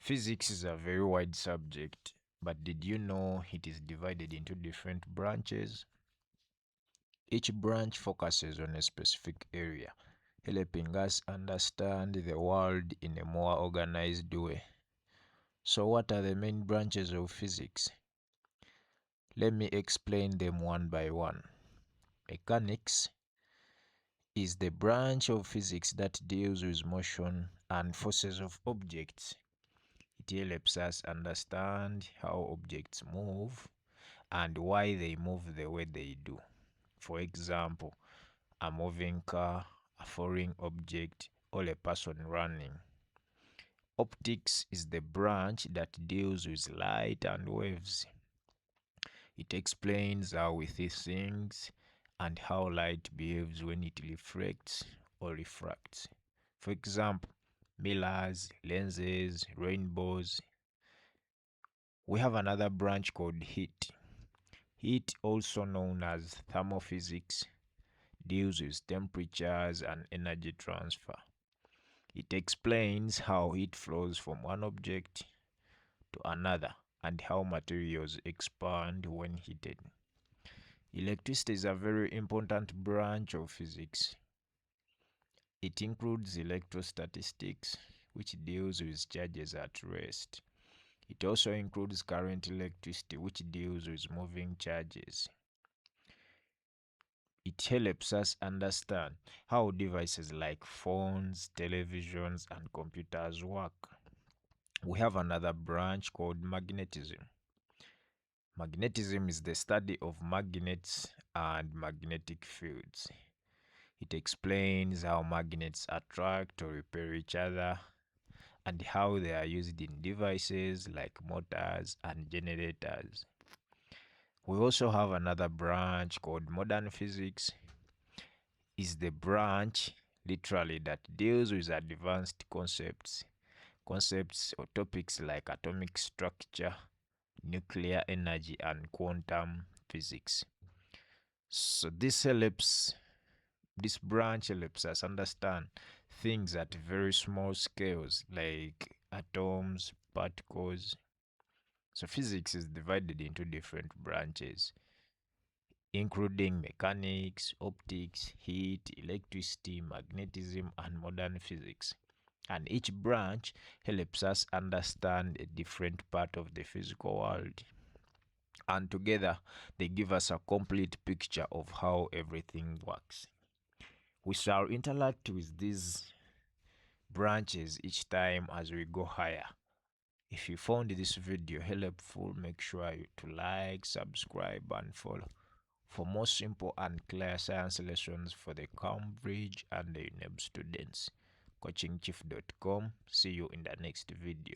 Physics is a very wide subject, but did you know it is divided into different branches? Each branch focuses on a specific area, helping us understand the world in a more organized way. So what are the main branches of physics? Let me explain them one by one. Mechanics is the branch of physics that deals with motion and forces of objects. It helps us understand how objects move and why they move the way they do. For example, a moving car, a foreign object, or a person running. Optics is the branch that deals with light and waves. It explains how we see things and how light behaves when it reflects or refracts. For example, mirrors, lenses, rainbows. We have another branch called heat. Heat, also known as thermophysics, deals with temperatures and energy transfer. It explains how heat flows from one object to another and how materials expand when heated. Electricity is a very important branch of physics. It includes electrostatistics, which deals with charges at rest. It also includes current electricity, which deals with moving charges. It helps us understand how devices like phones, televisions, and computers work. We have another branch called magnetism. Magnetism is the study of magnets and magnetic fields. It explains how magnets attract or repel each other and how they are used in devices like motors and generators. We also have another branch called modern physics. Is the branch literally that deals with advanced concepts or topics like atomic structure, nuclear energy, and quantum physics. So this branch helps us understand things at very small scales like atoms, particles. So physics is divided into different branches, including mechanics, optics, heat, electricity, magnetism, and modern physics. And each branch helps us understand a different part of the physical world. And together, they give us a complete picture of how everything works. We shall interact with these branches each time as we go higher. If you found this video helpful, make sure to like, subscribe, and follow for more simple and clear science lessons for the Cambridge and the UNEB students. coachingchief.com. See you in the next video.